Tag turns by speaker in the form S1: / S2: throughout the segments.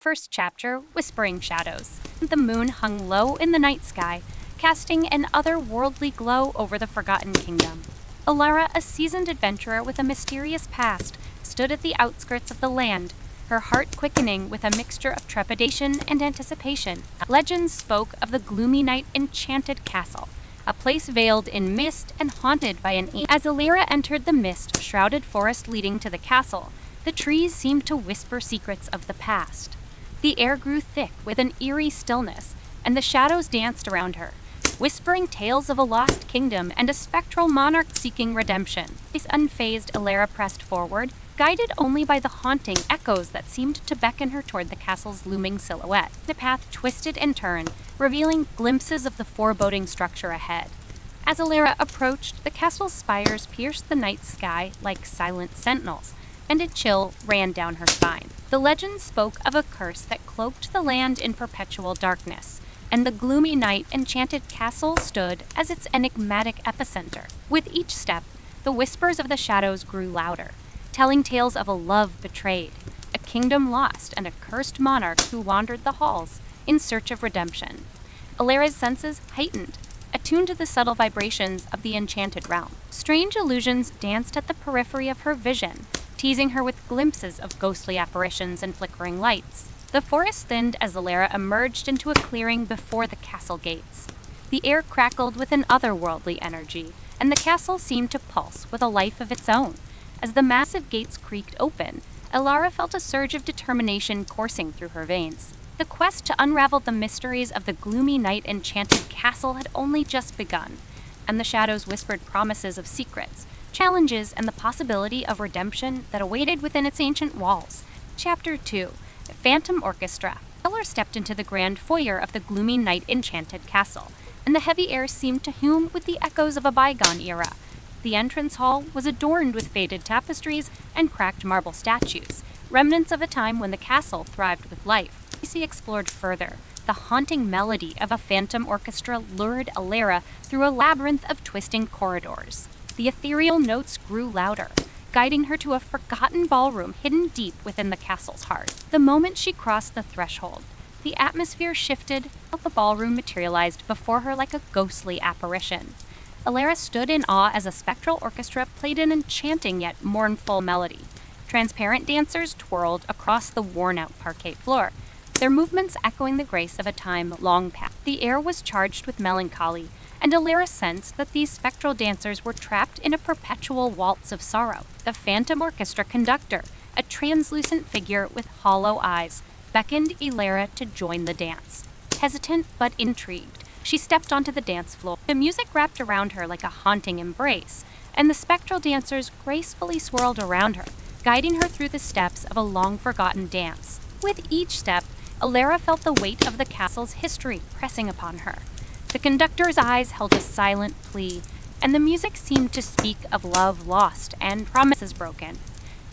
S1: First chapter, Whispering Shadows. The moon hung low in the night sky, casting an otherworldly glow over the Forgotten Kingdom. Alara, a seasoned adventurer with a mysterious past, stood at the outskirts of the land, her heart quickening with a mixture of trepidation and anticipation. Legends spoke of the gloomy night Enchanted Castle, a place veiled in mist and haunted by As Alara entered the mist-shrouded forest leading to the castle, the trees seemed to whisper secrets of the past. The air grew thick with an eerie stillness, and the shadows danced around her, whispering tales of a lost kingdom and a spectral monarch seeking redemption. This unfazed Alara pressed forward, guided only by the haunting echoes that seemed to beckon her toward the castle's looming silhouette. The path twisted and turned, revealing glimpses of the foreboding structure ahead. As Alara approached, the castle's spires pierced the night sky like silent sentinels, and a chill ran down her spine. The legend spoke of a curse that cloaked the land in perpetual darkness, and the gloomy night Enchanted Castle stood as its enigmatic epicenter. With each step, the whispers of the shadows grew louder, telling tales of a love betrayed, a kingdom lost, and a cursed monarch who wandered the halls in search of redemption. Alara's senses heightened, attuned to the subtle vibrations of the enchanted realm. Strange illusions danced at the periphery of her vision, teasing her with glimpses of ghostly apparitions and flickering lights. The forest thinned as Alara emerged into a clearing before the castle gates. The air crackled with an otherworldly energy, and the castle seemed to pulse with a life of its own. As the massive gates creaked open, Alara felt a surge of determination coursing through her veins. The quest to unravel the mysteries of the gloomy night Enchanted Castle had only just begun, and the shadows whispered promises of secrets, challenges, and the possibility of redemption that awaited within its ancient walls. Chapter 2. Phantom Orchestra. Alara stepped into the grand foyer of the gloomy night Enchanted Castle, and the heavy air seemed to hum with the echoes of a bygone era. The entrance hall was adorned with faded tapestries and cracked marble statues, remnants of a time when the castle thrived with life. She explored further. The haunting melody of a phantom orchestra lured Alara through a labyrinth of twisting corridors. The ethereal notes grew louder, guiding her to a forgotten ballroom hidden deep within the castle's heart. The moment she crossed the threshold, the atmosphere shifted, while the ballroom materialized before her like a ghostly apparition. Alara stood in awe as a spectral orchestra played an enchanting yet mournful melody. Transparent dancers twirled across the worn-out parquet floor, their movements echoing the grace of a time long past. The air was charged with melancholy, and Alara sensed that these spectral dancers were trapped in a perpetual waltz of sorrow. The phantom orchestra conductor, a translucent figure with hollow eyes, beckoned Alara to join the dance. Hesitant but intrigued, she stepped onto the dance floor. The music wrapped around her like a haunting embrace, and the spectral dancers gracefully swirled around her, guiding her through the steps of a long-forgotten dance. With each step, Alara felt the weight of the castle's history pressing upon her. The conductor's eyes held a silent plea, and the music seemed to speak of love lost and promises broken.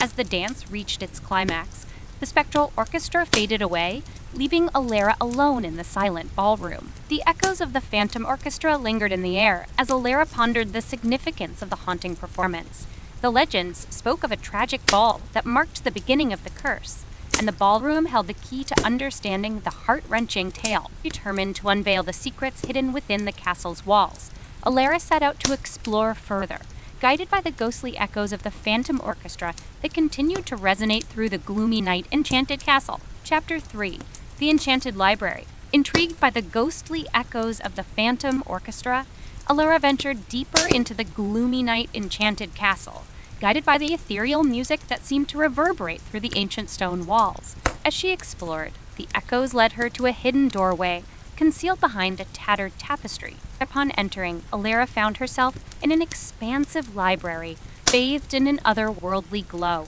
S1: As the dance reached its climax, the spectral orchestra faded away, leaving Alara alone in the silent ballroom. The echoes of the phantom orchestra lingered in the air as Alara pondered the significance of the haunting performance. The legends spoke of a tragic ball that marked the beginning of the curse, and the ballroom held the key to understanding the heart-wrenching tale. Determined to unveil the secrets hidden within the castle's walls, Alara set out to explore further, guided by the ghostly echoes of the phantom orchestra that continued to resonate through the gloomy night Enchanted Castle. Chapter 3. The Enchanted Library. Intrigued by the ghostly echoes of the phantom orchestra, Alara ventured deeper into the gloomy night Enchanted Castle, guided by the ethereal music that seemed to reverberate through the ancient stone walls. As she explored, the echoes led her to a hidden doorway, concealed behind a tattered tapestry. Upon entering, Alara found herself in an expansive library, bathed in an otherworldly glow.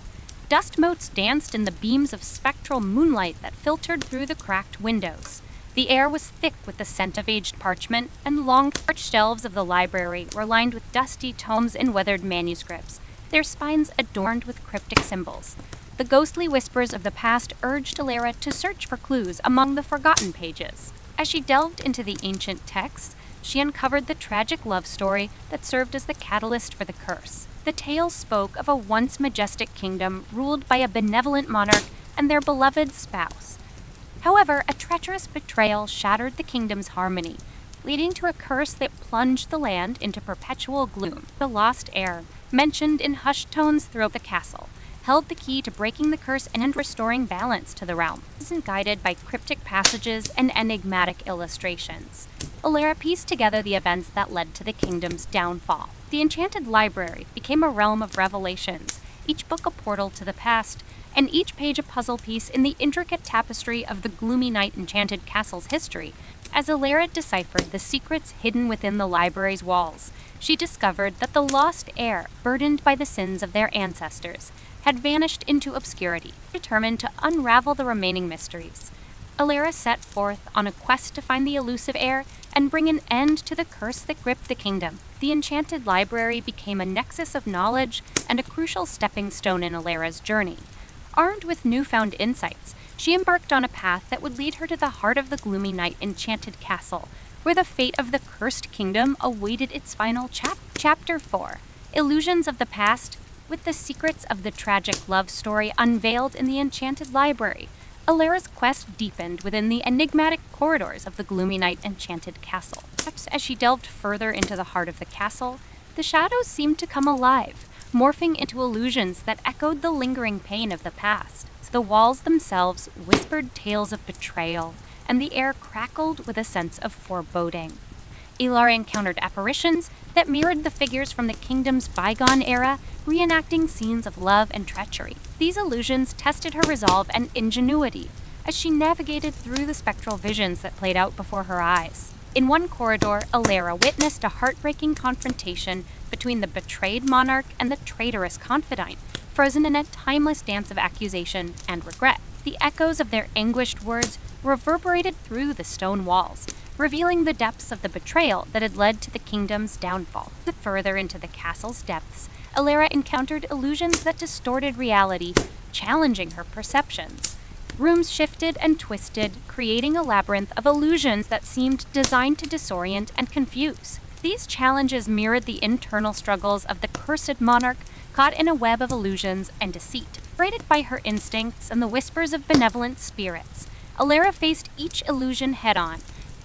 S1: Dust motes danced in the beams of spectral moonlight that filtered through the cracked windows. The air was thick with the scent of aged parchment, and long arched shelves of the library were lined with dusty tomes and weathered manuscripts, their spines adorned with cryptic symbols. The ghostly whispers of the past urged Alara to search for clues among the forgotten pages. As she delved into the ancient texts, she uncovered the tragic love story that served as the catalyst for the curse. The tale spoke of a once majestic kingdom ruled by a benevolent monarch and their beloved spouse. However, a treacherous betrayal shattered the kingdom's harmony, leading to a curse that plunged the land into perpetual gloom. The lost heir, mentioned in hushed tones throughout the castle, held the key to breaking the curse and restoring balance to the realm. It was guided by cryptic passages and enigmatic illustrations. Elara pieced together the events that led to the kingdom's downfall. The Enchanted Library became a realm of revelations, each book a portal to the past, and each page a puzzle piece in the intricate tapestry of the Gloomy Night Enchanted Castle's history. As Elara deciphered the secrets hidden within the library's walls, she discovered that the lost heir, burdened by the sins of their ancestors, had vanished into obscurity. Determined to unravel the remaining mysteries, Elara set forth on a quest to find the elusive heir and bring an end to the curse that gripped the kingdom. The Enchanted Library became a nexus of knowledge and a crucial stepping stone in Alara's journey. Armed with newfound insights, she embarked on a path that would lead her to the heart of the Gloomy Night Enchanted Castle, where the fate of the cursed kingdom awaited its final Chapter 4. Illusions of the Past. With the secrets of the tragic love story unveiled in the Enchanted Library, Alara's quest deepened within the enigmatic corridors of the Gloomy Night Enchanted Castle. As she delved further into the heart of the castle, the shadows seemed to come alive, morphing into illusions that echoed the lingering pain of the past. The walls themselves whispered tales of betrayal, and the air crackled with a sense of foreboding. Elara encountered apparitions that mirrored the figures from the kingdom's bygone era, reenacting scenes of love and treachery. These illusions tested her resolve and ingenuity as she navigated through the spectral visions that played out before her eyes. In one corridor, Elara witnessed a heartbreaking confrontation between the betrayed monarch and the traitorous confidant, frozen in a timeless dance of accusation and regret. The echoes of their anguished words reverberated through the stone walls, revealing the depths of the betrayal that had led to the kingdom's downfall. Further into the castle's depths, Elara encountered illusions that distorted reality, challenging her perceptions. Rooms shifted and twisted, creating a labyrinth of illusions that seemed designed to disorient and confuse. These challenges mirrored the internal struggles of the cursed monarch, caught in a web of illusions and deceit. Guided by her instincts and the whispers of benevolent spirits, Elara faced each illusion head-on.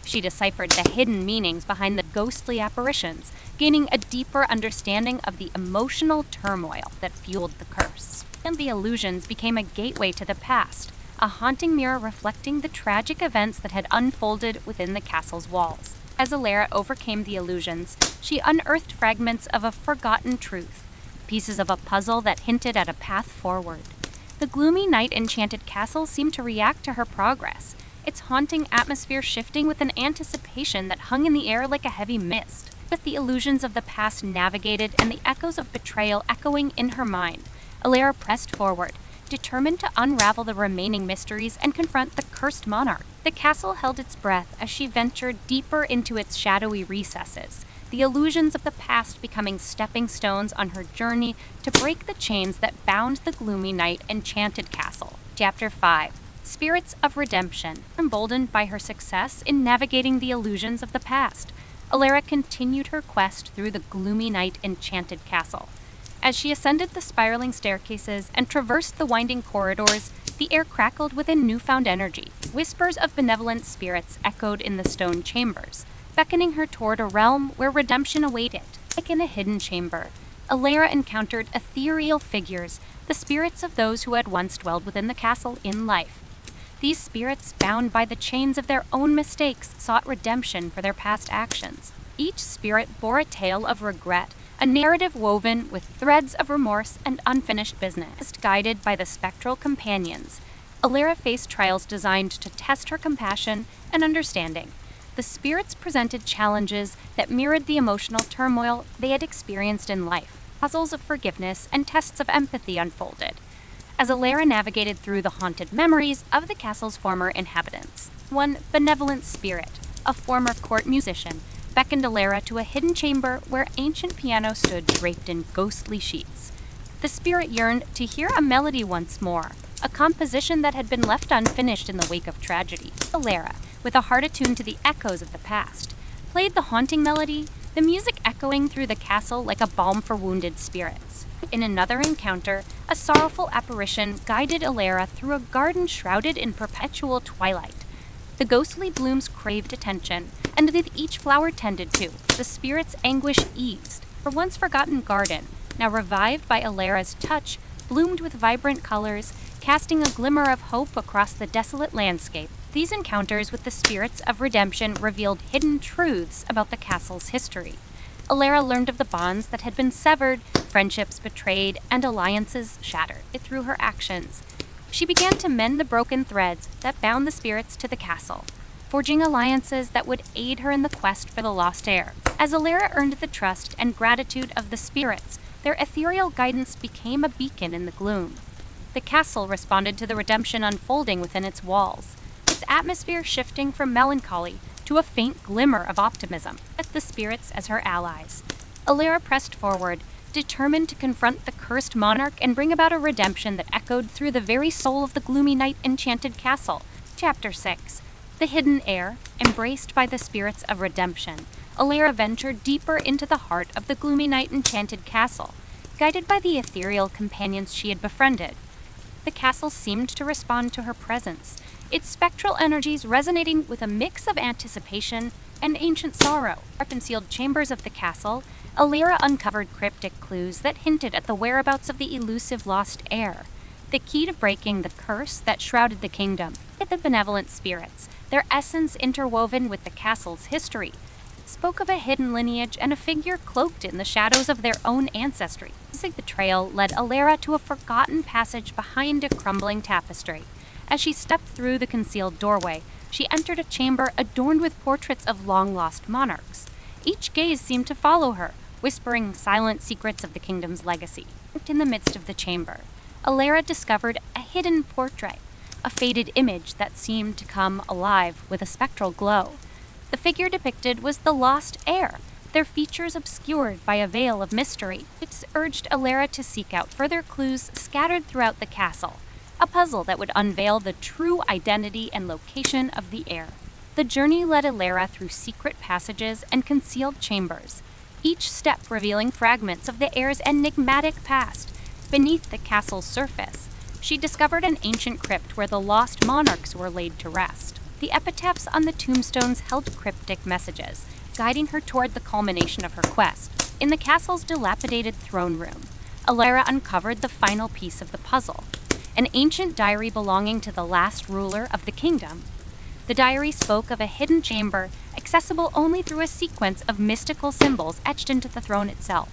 S1: She deciphered the hidden meanings behind the ghostly apparitions, gaining a deeper understanding of the emotional turmoil that fueled the curse. And the illusions became a gateway to the past, a haunting mirror reflecting the tragic events that had unfolded within the castle's walls. As Elara overcame the illusions, she unearthed fragments of a forgotten truth, pieces of a puzzle that hinted at a path forward. The Gloomy Night Enchanted Castle seemed to react to her progress, its haunting atmosphere shifting with an anticipation that hung in the air like a heavy mist. With the illusions of the past navigated and the echoes of betrayal echoing in her mind, Elara pressed forward, determined to unravel the remaining mysteries and confront the cursed monarch. The castle held its breath as she ventured deeper into its shadowy recesses, the illusions of the past becoming stepping stones on her journey to break the chains that bound the Gloomy Night Enchanted Castle. Chapter 5. Spirits of Redemption. Emboldened by her success in navigating the illusions of the past, Elara continued her quest through the Gloomy Night Enchanted Castle. As she ascended the spiraling staircases and traversed the winding corridors, the air crackled with a newfound energy. Whispers of benevolent spirits echoed in the stone chambers, beckoning her toward a realm where redemption awaited. Like in a hidden chamber, Elara encountered ethereal figures, the spirits of those who had once dwelled within the castle in life. These spirits, bound by the chains of their own mistakes, sought redemption for their past actions. Each spirit bore a tale of regret, a narrative woven with threads of remorse and unfinished business. Guided by the spectral companions, Elara faced trials designed to test her compassion and understanding. The spirits presented challenges that mirrored the emotional turmoil they had experienced in life. Puzzles of forgiveness and tests of empathy unfolded as Elara navigated through the haunted memories of the castle's former inhabitants. One benevolent spirit, a former court musician, beckoned Elara to a hidden chamber where ancient piano stood draped in ghostly sheets. The spirit yearned to hear a melody once more, a composition that had been left unfinished in the wake of tragedy. Elara, with a heart attuned to the echoes of the past, played the haunting melody, the music echoing through the castle like a balm for wounded spirits. In another encounter, a sorrowful apparition guided Elara through a garden shrouded in perpetual twilight. The ghostly blooms craved attention, and with each flower tended to, the spirit's anguish eased. Her once forgotten garden, now revived by Elara's touch, bloomed with vibrant colors, casting a glimmer of hope across the desolate landscape. These encounters with the spirits of redemption revealed hidden truths about the castle's history. Elara learned of the bonds that had been severed, friendships betrayed, and alliances shattered. Through her actions, she began to mend the broken threads that bound the spirits to the castle, forging alliances that would aid her in the quest for the lost heir. As Elara earned the trust and gratitude of the spirits, their ethereal guidance became a beacon in the gloom. The castle responded to the redemption unfolding within its walls, its atmosphere shifting from melancholy to a faint glimmer of optimism, with the spirits as her allies. Elara pressed forward, determined to confront the cursed monarch and bring about a redemption that echoed through the very soul of the gloomy night enchanted castle. Chapter 6. The Hidden Heir, embraced by the spirits of redemption. Elara ventured deeper into the heart of the gloomy night enchanted castle, guided by the ethereal companions she had befriended. The castle seemed to respond to her presence, its spectral energies resonating with a mix of anticipation and ancient sorrow. In concealed chambers of the castle, Elara uncovered cryptic clues that hinted at the whereabouts of the elusive lost heir, the key to breaking the curse that shrouded the kingdom. The benevolent spirits, their essence interwoven with the castle's history, spoke of a hidden lineage and a figure cloaked in the shadows of their own ancestry. The trail led Elara to a forgotten passage behind a crumbling tapestry. As she stepped through the concealed doorway, she entered a chamber adorned with portraits of long-lost monarchs. Each gaze seemed to follow her, whispering silent secrets of the kingdom's legacy. In the midst of the chamber, Elara discovered a hidden portrait, a faded image that seemed to come alive with a spectral glow. The figure depicted was the lost heir, their features obscured by a veil of mystery. It urged Elara to seek out further clues scattered throughout the castle, a puzzle that would unveil the true identity and location of the heir. The journey led Elara through secret passages and concealed chambers, each step revealing fragments of the heir's enigmatic past. Beneath the castle's surface, she discovered an ancient crypt where the lost monarchs were laid to rest. The epitaphs on the tombstones held cryptic messages, guiding her toward the culmination of her quest. In the castle's dilapidated throne room, Elara uncovered the final piece of the puzzle, an ancient diary belonging to the last ruler of the kingdom. The diary spoke of a hidden chamber, accessible only through a sequence of mystical symbols etched into the throne itself.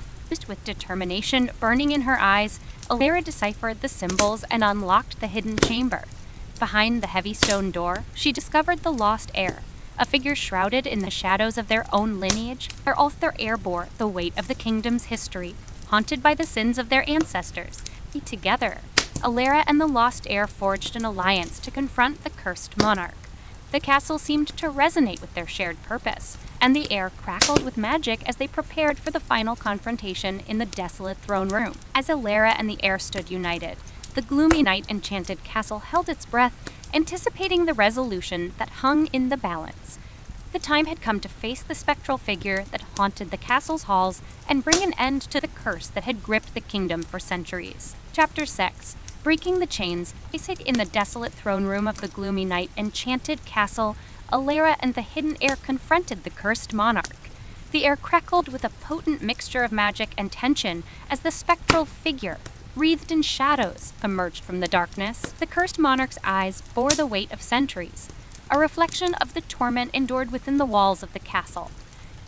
S1: With determination burning in her eyes, Elara deciphered the symbols and unlocked the hidden chamber. Behind the heavy stone door, she discovered the lost heir, a figure shrouded in the shadows of their own lineage, where their heir bore the weight of the kingdom's history, haunted by the sins of their ancestors. Together, Elara and the lost heir forged an alliance to confront the cursed monarch. The castle seemed to resonate with their shared purpose, and the air crackled with magic as they prepared for the final confrontation in the desolate throne room. As Elara and the heir stood united, the gloomy night enchanted castle held its breath, anticipating the resolution that hung in the balance. The time had come to face the spectral figure that haunted the castle's halls and bring an end to the curse that had gripped the kingdom for centuries. Chapter 6. Breaking the chains. In the desolate throne room of the gloomy night enchanted castle, Elara and the hidden heir confronted the cursed monarch. The air crackled with a potent mixture of magic and tension as the spectral figure, wreathed in shadows, emerged from the darkness. The cursed monarch's eyes bore the weight of centuries, a reflection of the torment endured within the walls of the castle.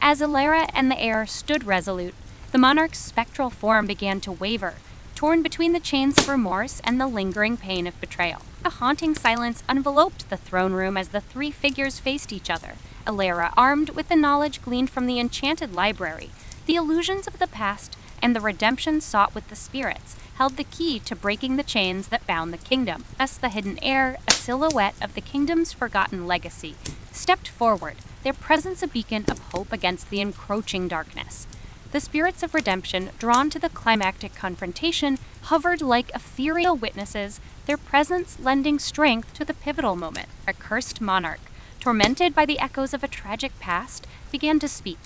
S1: As Elara and the heir stood resolute, the monarch's spectral form began to waver, torn between the chains of remorse and the lingering pain of betrayal. A haunting silence enveloped the throne room as the three figures faced each other. Elara, armed with the knowledge gleaned from the enchanted library, the illusions of the past, and the redemption sought with the spirits, held the key to breaking the chains that bound the kingdom. Thus the hidden heir, a silhouette of the kingdom's forgotten legacy, stepped forward, their presence a beacon of hope against the encroaching darkness. The spirits of redemption, drawn to the climactic confrontation, hovered like ethereal witnesses, their presence lending strength to the pivotal moment. A cursed monarch, tormented by the echoes of a tragic past, began to speak.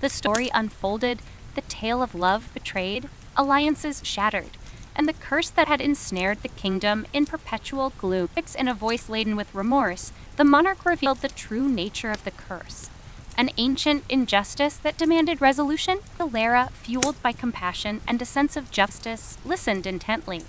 S1: The story unfolded, the tale of love betrayed, alliances shattered, and the curse that had ensnared the kingdom in perpetual gloom. In a voice laden with remorse, the monarch revealed the true nature of the curse. An ancient injustice that demanded resolution. Elara, fueled by compassion and a sense of justice, listened intently.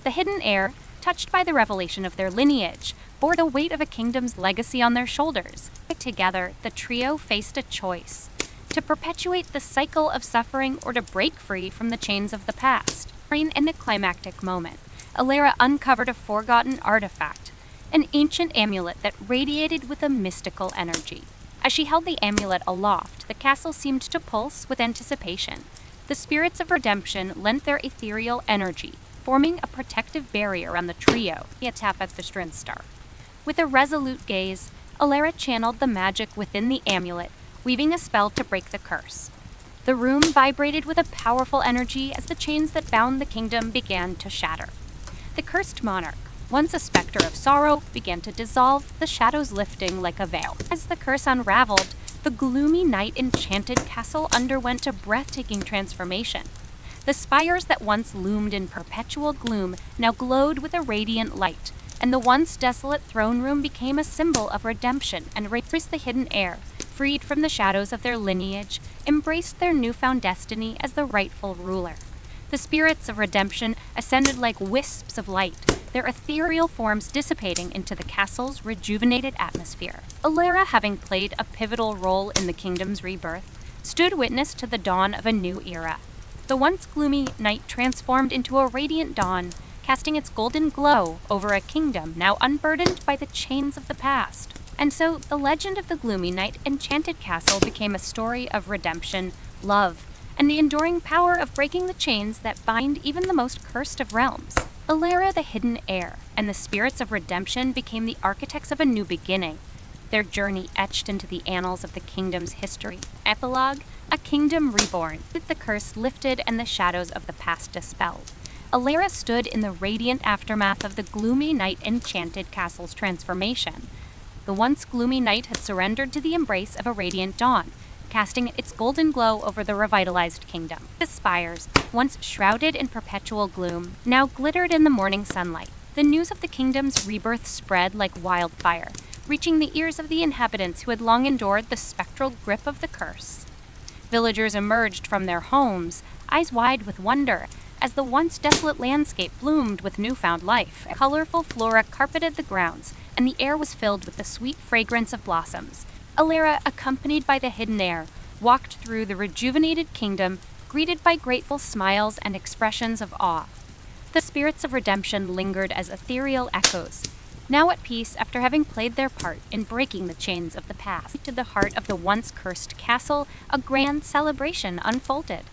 S1: The hidden heir, touched by the revelation of their lineage, bore the weight of a kingdom's legacy on their shoulders. Together, the trio faced a choice: to perpetuate the cycle of suffering or to break free from the chains of the past. In a climactic moment, Elara uncovered a forgotten artifact, an ancient amulet that radiated with a mystical energy. As she held the amulet aloft, the castle seemed to pulse with anticipation. The spirits of redemption lent their ethereal energy, forming a protective barrier around the trio. A tap at the strength star. With a resolute gaze, Elara channeled the magic within the amulet, weaving a spell to break the curse. The room vibrated with a powerful energy as the chains that bound the kingdom began to shatter. The cursed monarch, once a specter of sorrow, began to dissolve, the shadows lifting like a veil. As the curse unraveled, the gloomy night enchanted castle underwent a breathtaking transformation. The spires that once loomed in perpetual gloom now glowed with a radiant light, and the once desolate throne room became a symbol of redemption and raised the hidden heir, freed from the shadows of their lineage, embraced their newfound destiny as the rightful ruler. The spirits of redemption ascended like wisps of light, their ethereal forms dissipating into the castle's rejuvenated atmosphere. Elara, having played a pivotal role in the kingdom's rebirth, stood witness to the dawn of a new era. The once gloomy night transformed into a radiant dawn, casting its golden glow over a kingdom now unburdened by the chains of the past. And so, the legend of the Gloomy Night Enchanted Castle became a story of redemption, love, and the enduring power of breaking the chains that bind even the most cursed of realms. Elara, the hidden heir, and the spirits of redemption became the architects of a new beginning, their journey etched into the annals of the kingdom's history. Epilogue, a kingdom reborn, with the curse lifted and the shadows of the past dispelled. Elara stood in the radiant aftermath of the Gloomy Night Enchanted Castle's transformation. The once gloomy night had surrendered to the embrace of a radiant dawn, casting its golden glow over the revitalized kingdom. The spires, once shrouded in perpetual gloom, now glittered in the morning sunlight. The news of the kingdom's rebirth spread like wildfire, reaching the ears of the inhabitants who had long endured the spectral grip of the curse. Villagers emerged from their homes, eyes wide with wonder, as the once desolate landscape bloomed with newfound life. Colorful flora carpeted the grounds, and the air was filled with the sweet fragrance of blossoms. Elara, accompanied by the hidden heir, walked through the rejuvenated kingdom, greeted by grateful smiles and expressions of awe. The spirits of redemption lingered as ethereal echoes, now at peace after having played their part in breaking the chains of the past. To the heart of the once cursed castle, a grand celebration unfolded.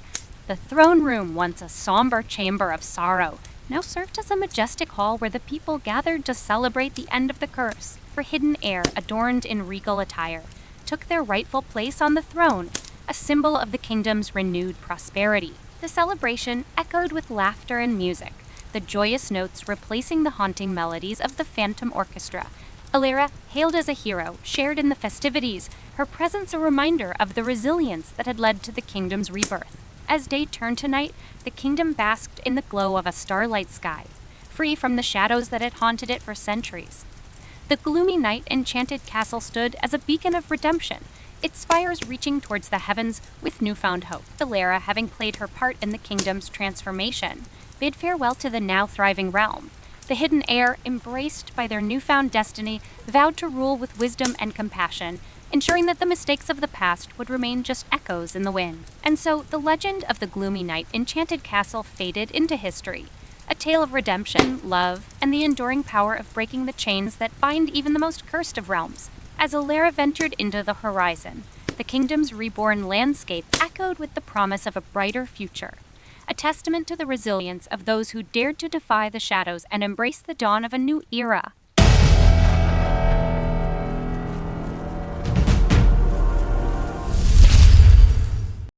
S1: The throne room, once a somber chamber of sorrow, now served as a majestic hall where the people gathered to celebrate the end of the curse. For hidden heir, adorned in regal attire, took their rightful place on the throne, a symbol of the kingdom's renewed prosperity. The celebration echoed with laughter and music, the joyous notes replacing the haunting melodies of the phantom orchestra. Elara, hailed as a hero, shared in the festivities, her presence a reminder of the resilience that had led to the kingdom's rebirth. As day turned to night, the kingdom basked in the glow of a starlight sky, free from the shadows that had haunted it for centuries. The Gloomy Night Enchanted Castle stood as a beacon of redemption, its spires reaching towards the heavens with newfound hope. Elara, having played her part in the kingdom's transformation, bid farewell to the now thriving realm. The hidden heir, embraced by their newfound destiny, vowed to rule with wisdom and compassion, ensuring that the mistakes of the past would remain just echoes in the wind. And so, the legend of the Gloomy Night Enchanted Castle faded into history, a tale of redemption, love, and the enduring power of breaking the chains that bind even the most cursed of realms. As Elara ventured into the horizon, the kingdom's reborn landscape echoed with the promise of a brighter future, a testament to the resilience of those who dared to defy the shadows and embrace the dawn of a new era.